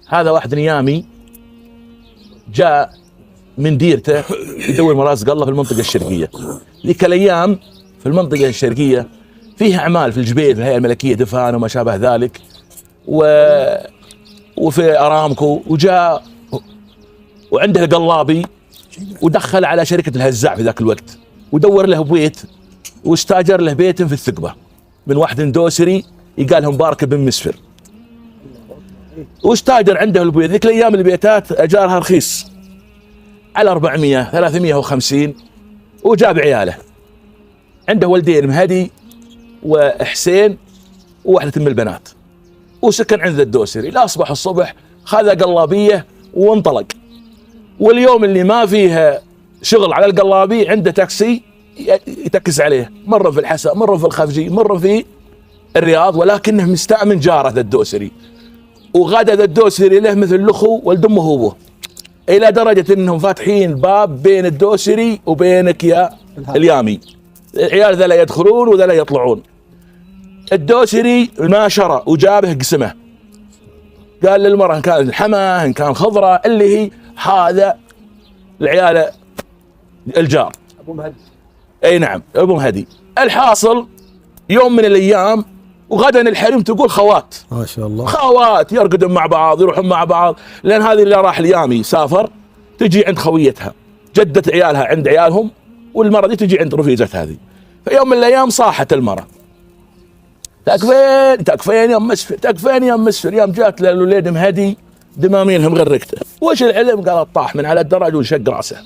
هذا واحد نيامي جاء من ديرته يدور مرازق الله في المنطقة الشرقية. ذيك الأيام في المنطقة الشرقية فيها أعمال في الجبيل في الهيئة الملكية دفان وما شابه ذلك وفي أرامكو، وجاء وعنده قلابي ودخل على شركة الهزاع في ذاك الوقت ودور له بيت واستاجر له بيت في الثقبة من واحد دوسري يقال له مبارك بن مسفر، واستاجر عنده البيت. ذيك الأيام البيتات أجارها رخيص على 400 350، وجاب عياله عنده ولدين مهدي وحسين وواحدة من البنات، وسكن عند الدوسري. لا أصبح الصبح خذ قلابية وانطلق، واليوم اللي ما فيه شغل على القلابي عنده تاكسي يتكس عليه، مرة في الحسا مرة في الخفجي مرة في الرياض، ولكنه مستأمن جاره ذا الدوسري. وغدا ذا الدوسري له مثل الأخو ولد أمه هو، إلى درجة أنهم فاتحين باب بين الدوسري وبينك يا اليامي، العيال ذا لا يدخلون وذا لا يطلعون. الدوسري ما شرى وجابه قسمه، قال للمرأة إن كان الحما إن كان خضرة اللي هي هذا العيال الجار أبو مهدي. أي نعم أبو مهدي. الحاصل يوم من الأيام وغدا الحريم تقول خوات ما شاء الله، خوات يرقدون مع بعض يروحون مع بعض، لأن هذه اللي راح اليامي سافر تجي عند خويتها جدة عيالها عند عيالهم، والمرة دي تجي عند رفيجة هذه. فيوم من الأيام صاحت المرة تكفين تكفين يا مسفر تكفين يا مسفر. يوم جات للوليد مهدي دمامينهم غرقته، وش العلم؟ قال طاح من على الدرج وشق راسه.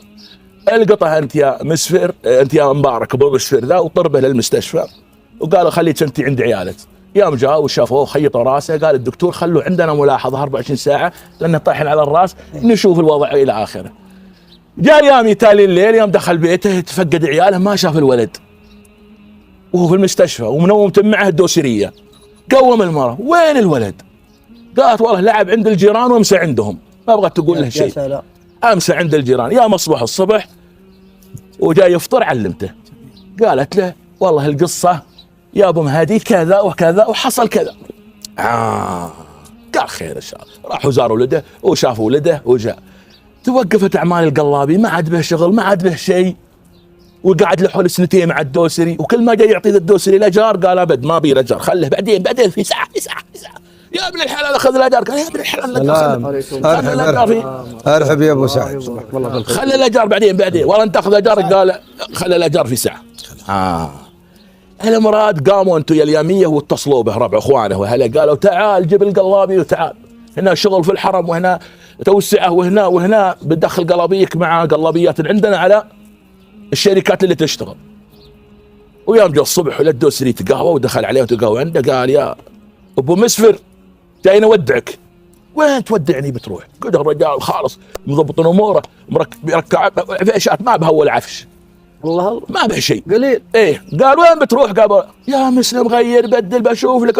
القطه انت يا مسفر انت يا مبارك ابو مسفر ذا، وطربه للمستشفى وقالوا خليك انت عند عيالك. يوم جاء وشافوه خيطوا راسه، قال الدكتور خلوا عندنا ملاحظه 24 ساعه لانه طاحن على الراس نشوف الوضع الى اخره. جاء اليوم تالي الليل يوم دخل بيته يتفقد عياله ما شاف الولد وهو في المستشفى ومنوم معه الدوسريه. قوم المرة وين الولد؟ قالت والله لعب عند الجيران وامسى عندهم، ما بغت تقول له شيء. امسى عند الجيران. يا مصبح الصبح وجاء يفطر علمته، قالت له والله القصة يا ابو مهدي كذا وكذا وحصل كذا. قال خير ان شاء الله. راحوا زاروا ولده وشافوا ولده وجاء. توقفت اعمال القلابي ما عاد به شغل ما عاد به شيء، وقعد له حول سنتين مع الدوسري، وكل ما جاي يعطي الدوسري الاجار قال ابد ما بي الاجار خله بعدين في ساعه في ساعه في ساعه. يا ابن الحلال اخذ الاجار. قال يا ابن الحلال ارحب يا ابو سعد خلي الاجار بعدين والله انت تاخذ اجار. قال خلي الاجار في ساعه. المراد قاموا انتم يا الياميه واتصلوا به ربع اخوانه وهلا، قالوا تعال جيب القلابي وتعال هنا شغل في الحرم وهنا توسعه وهنا بتدخل قلابيك مع قلابيات عندنا على الشركات اللي تشتغل. ويوم جاء الصبح للدوسري تقهوى ودخل عليه وتقهوى عنده، قال يا ابو مسفر جايين اودعك. وين تودعني بتروح؟ قد الرجال خالص مضبط اموره مركع في اشياء ما بها ولا عفش الله ما به شيء قليل. ايه قال وين بتروح؟ قال يا مسلم غير بدل بشوف لك.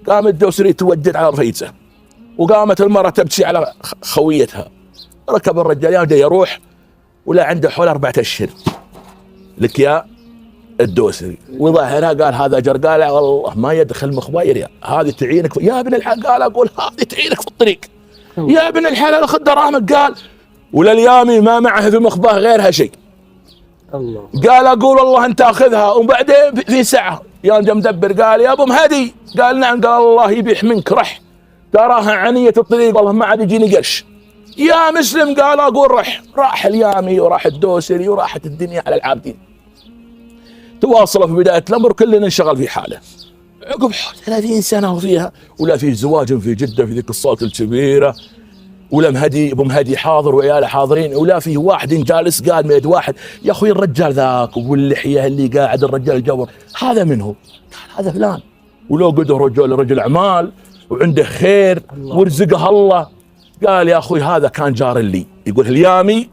قام الدوسري تودد على رفيته، وقامت المرة تبكي على خويتها. ركب الرجال يا يروح ولا عنده حول 4 أشهر لك يا الدوسري، وظاهرها قال هذا جر. قال والله ما يدخل مخباير يا هذه تعينك يا ابن الحلال. قال اقول هذه تعينك في الطريق يا ابن الحلال خذ دراهمك. قال ولليامي ما معه في مخباه غيرها شيء. الله. قال اقول والله انت اخذها وبعدين في ساعه يا جا مدبر. قال يا ابو مهدي. قال نعم. قال الله يبيح منك رح تراها عنيه الطريق والله ما عاد يجيني قرش يا مسلم. قال اقول راح اليامي وراح الدوسري وراحت الدنيا على العابدين. تواصلوا في بدايه الامر كلنا انشغل في حاله. عقب 30 سنه وفيها ولا في زواج في جده في ذيك الصوت الكبيره، ولا مهدي ابو مهدي حاضر وعياله حاضرين، ولا في واحد جالس قال ميد واحد يا اخوي الرجال ذاك واللحيه اللي قاعد الرجال الجبر هذا منه؟ قال هذا فلان. ولو قدر رجل اعمال وعنده خير ورزقه الله. قال يا اخوي هذا كان جار لي، يقول اليامي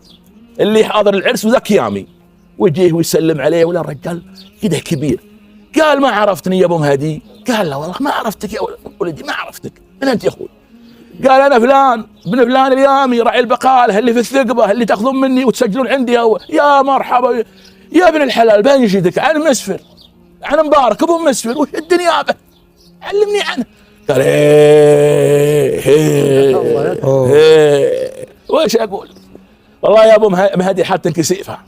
اللي حاضر العرس وذاك يامي، ويجيه ويسلم عليه ولا الرجال كده كبير. قال ما عرفتني يا ابو مهدي؟ قال لا والله ما عرفتك يا ولدي ما عرفتك. من انت يا اخوي؟ قال انا فلان بن فلان اليامي راعي البقاله اللي في الثقبه اللي تاخذون مني وتسجلون عندي. يا مرحبا يا ابن الحلال بين يجدك عن مسفر عن مبارك ابو مسفر وش الدنيا به علمني عنه. قال ايه وش اقول؟ والله يا ابو مهدي حتى كسيفه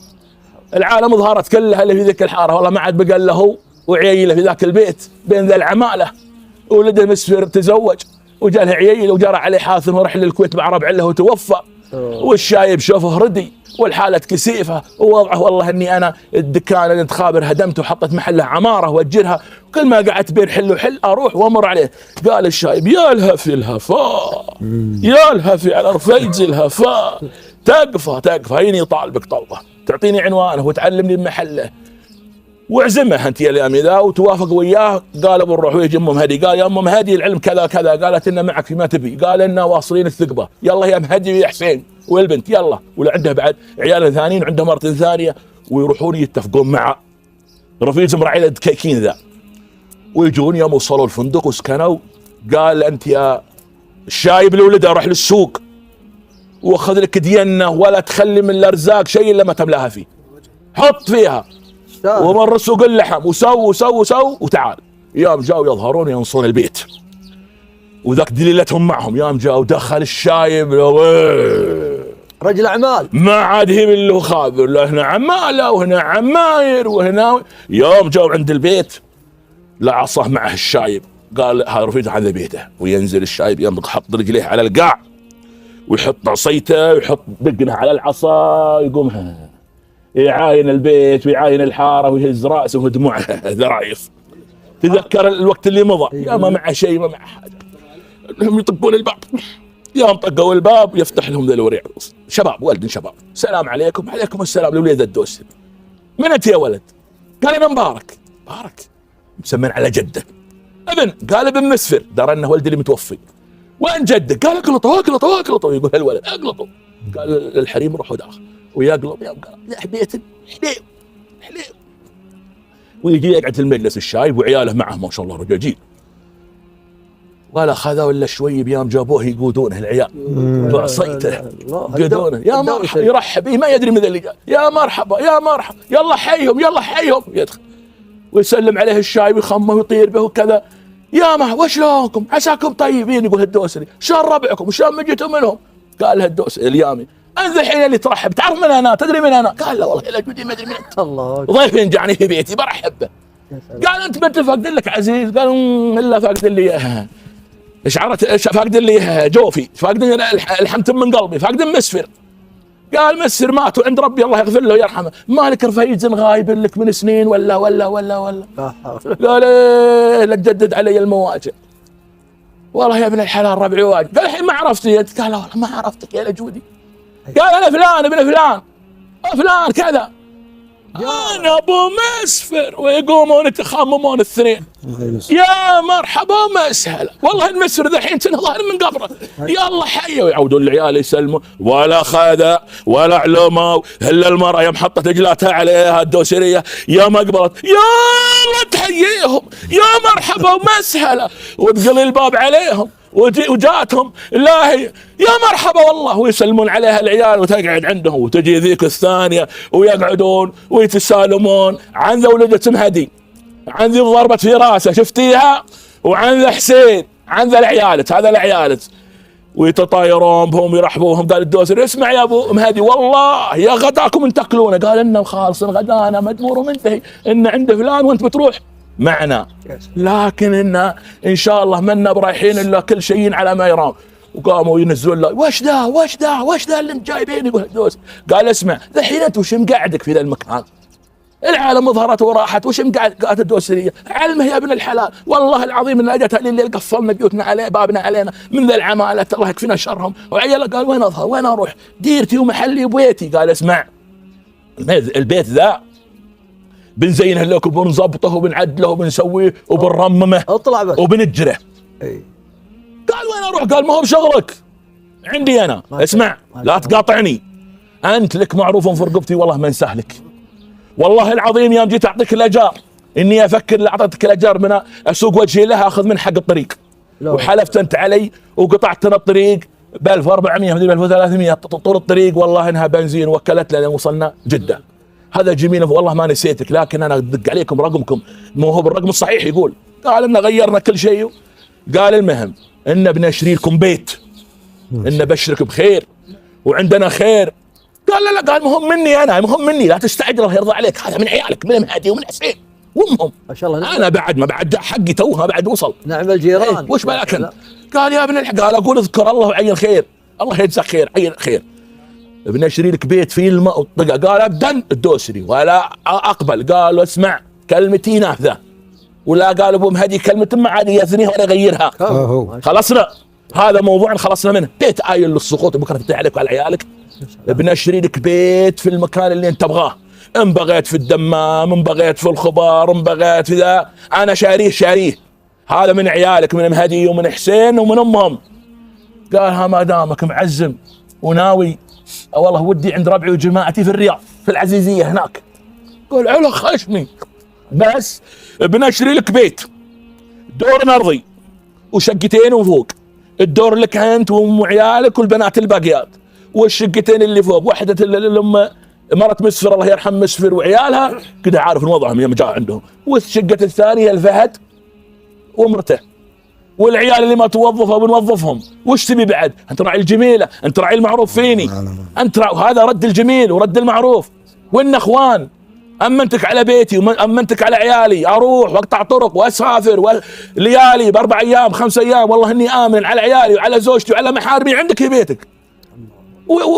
العالم ظهرت كلها اللي في ذيك الحاره، والله ما عاد بقى له هو وعياله في ذاك البيت بين ذا العماله. ولده مسفر تزوج وجا له عيال وجرى عليه حادث وراح للكويت مع ربع له وتوفى. والشايب شوفه ردي والحاله كسيفه ووضعه. والله اني انا الدكان اللي تخابر هدمته وحطيت محله عماره واجرها، كل ما قعدت بين حل وحل اروح وامر عليه. قال الشايب يا الهفي الهفاء يا الهفي على رفيج الهفاء، تقفى هيني طالبك طلبه تعطيني عنوانه وتعلمني بمحله واعزمه انت يا اليوم ذا وتوافق وياه. قال ابو الروح ويجي ام مهدي، قال يا ام مهدي العلم كذا كذا، قالت إن معك فيما تبي، قال إنا واصلين الثقبه، يلا يا مهدي ويا حسين والبنت يلا. ولا عنده بعد عيال ثانيين وعنده مرت ثانيه، ويروحون يتفقون مع رفيقهم رعيله دكاكين ذا، ويجون يوم وصلوا الفندق وسكنوا. قال انت يا الشايب لولده روح للسوق واخذ لك دينه ولا تخلي من الارزاق شيء الا ما تملاها فيه، حط فيها ومر سوق اللحم وسو وتعال. يوم جاوا يظهرون ينصون البيت وذاك دليلتهم معهم. يوم جاوا دخل الشايب رجل اعمال ما عاد هي من له خابر، لا هنا عماله وهنا عماير وهنا. يوم جاوا عند البيت لا عصاه معه الشايب، قال هذا رفيقه هذا بيته. وينزل الشايب يحط رجليه على القاع ويحط عصيته ويحط دقنه على العصا، يقوم يعاين البيت ويعاين الحاره ويهز راسه ودموعه ذرايف. تذكر الوقت اللي مضى، يا ما معه شيء ما معه حاجه، انهم يطقون الباب. يوم طقوا الباب يفتح لهم ذا الوريع شباب ولد شباب، السلام عليكم. عليكم السلام لوليد الدوسري. من انت يا ولد؟ قال انا مبارك. مسمين على جده. ابن؟ قال ابن مسفر، درى انه ولدي اللي متوفي. وين جدك؟ قال اقلطوا. يقول هالولد اقلطوا. قال الحريم روحوا داخل ويقلط يا حبيت حليب. ويجي يقعد في المجلس الشايب وعياله معه ما شاء الله رجاجيل. ولا خذوا الا شوي بيام جابوه يقودونه العيال بعصيته يقودونه يا مرحبا يرحب ما يدري من اللي جاء يا مرحبا يلا حيهم يدخل ويسلم عليه الشايب ويخمه ويطير به وكذا. يا ما وشلونكم عساكم طيبين؟ يقول الدوسري. شلون ربعكم وشلون مجيتوا منهم؟ قال له الدوسري اليامي انت الحين اللي ترحب تعرف من انا تدري من انا؟ قال لا والله لا جودي ما ادري من انت. الله ضيف جاني في بيتي برحب به. قال انت ما انت فاقد لك عزيز؟ قال الا فاقد لي اياها. ايش عرفت؟ فاقد لي جوفي، فاقد الحمتم من قلبي، فاقد مسفر. قال مسفر ماتوا عند ربي الله يغفر له ويرحمه. مالك رفيج غايب لك من سنين ولا قال ايه لا تجدد علي المواجع. والله يا ابن الحلال ربعي واجب. قال الحين ما عرفتني انت؟ قال والله ما عرفتك يا لجودي. قال انا فلان ابن فلان كذا. انا ابو مسفر. ويقومون يتخممون الاثنين يا مرحبا مسهلا. والله المسفر ذا الحين ظاهر من قبره. يلا حيوا ويعودون العيال يسلموا ولا خذا ولا علموا الا المراه يوم حطت رجلاتها عليها الدوسريه يا ما قبلت يلا تحييهم يا مرحبا ومسهلا وتقل الباب عليهم وجاتهم لا هي يا مرحبا والله ويسلمون عليها العيال وتقعد عندهم. وتجي ذيك الثانيه ويقعدون ويتسالمون عن ذا ولدة مهدي، عن ذي ضربت في راسه شفتيها، وعن ذا حسين، عن ذا العيالت هذا العيالت، ويتطايرون بهم يرحبوهم. قال الدوسري اسمع يا ابو مهدي والله يا غداكم ان تاكلونه. قال انه خالص غدانا مدمور ومنتهي، ان عند فلان وانت بتروح معنا، لكن ان شاء الله منا برايحين الا كل شيء على ما يرام. وقاموا ينزلون له وش ذا اللي انت جايبين؟ يقول الدوسري. قال اسمع الحين انت وش مقعدك في ذا المكان؟ العالم ظهرت وراحت وش مقعد؟ قالت الدوسريه علمه يا ابن الحلال والله العظيم ان اجت اللي قفلنا بيوتنا عليه بابنا علينا من ذا العماله الله يكفينا شرهم. وعياله قال وين اظهر وين اروح؟ ديرتي ومحلي وبيتي. قال اسمع البيت ذا بنزينه لك وبنظبطه وبنعدله وبنسويه وبنرممه اطلع بس وبنجره. قال وين اروح؟ قال ما هو بشغلك عندي انا. اسمع لا تقاطعني، انت لك معروف في رقبتي والله ما انساه لك. والله العظيم يوم جيت اعطيك الاجار اني افكر اللي اعطيتك الاجار من اسوق وجهي لها اخذ من حق الطريق. وحلفت انت علي وقطعت لنا الطريق ب 1400 ب 1300 طول الطريق والله انها بنزين وكلت لنا وصلنا جده. هذا جميل والله ما نسيتك، لكن انا ادق عليكم رقمكم مو هو بالرقم الصحيح. يقول قال ان غيرنا كل شيء. قال المهم ان بنشري لكم بيت ان بشرك بخير وعندنا خير. قال لا قال مهم مني انا، مهم مني، لا تستعجل الله يرضى عليك، هذا من عيالك من مهدي ومن حسين وامهم، ما شاء الله. انا بعد ما بعد حقي توها بعد وصل. نعم الجيران. وش بالك انت؟ قال يا ابن الحق، قال اقول اذكر الله وعين خير، الله يجزاك خير، عين خير. ابن اشتري لك بيت في الماء، قال ابدا الدوسري ولا اقبل. قال اسمع كلمتي نافذه، ولا قال ابو مهدي كلمه ما عاد يثنيها ولا يغيرها. خلصنا هذا موضوع خلصنا منه. بيت آيل للسقوط بكره تفتح عليك وعلى عيالك. ابن اشتري لك بيت في المكان اللي انت تبغاه، ان بغيت في الدمام، ان بغيت في الخبر، ان بغيت في ذا، انا شاريه. هذا من عيالك من مهدي ومن حسين ومن امهم. قالها ما دامك معزم وناوي، والله ودي عند ربعي وجماعتي في الرياض في العزيزيه هناك. قول على خشمي، بس بنشري لك بيت دور ارضي وشقتين وفوق، الدور لك انت وعيالك والبنات الباقيات، والشقتين اللي فوق واحده الام مرت مسفر الله يرحم مسفر وعيالها كذا عارف وضعهم يوم جاء عندهم، والشقه الثانيه الفهد ومرته، والعيال اللي ما توظفوا بنوظفهم. وش تبي بعد؟ انت راعي الجميله، انت راعي المعروف فيني، انت هذا رد الجميل ورد المعروف. وان اخوان امنتك على بيتي وامنتك على عيالي، اروح واقطع طرق واسافر وليالي ب4 ايام 5 ايام، والله اني امن على عيالي وعلى زوجتي وعلى محارمي عندك في بيتك.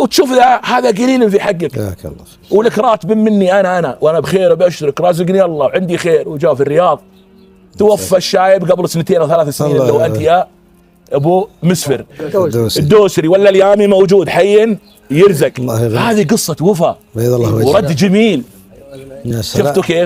وتشوف هذا قليل في حقك. جزاك الله. ولك راتب مني انا وانا بخير بشرك، رازقني الله وعندي خير. وجاء في الرياض توفى الشايب قبل 2 أو 3 سنين لو انت يا ابو مسفر الدوسري، ولا اليامي موجود حي يرزق. هذه قصة وفا ورد جميل. شفتوا كيف؟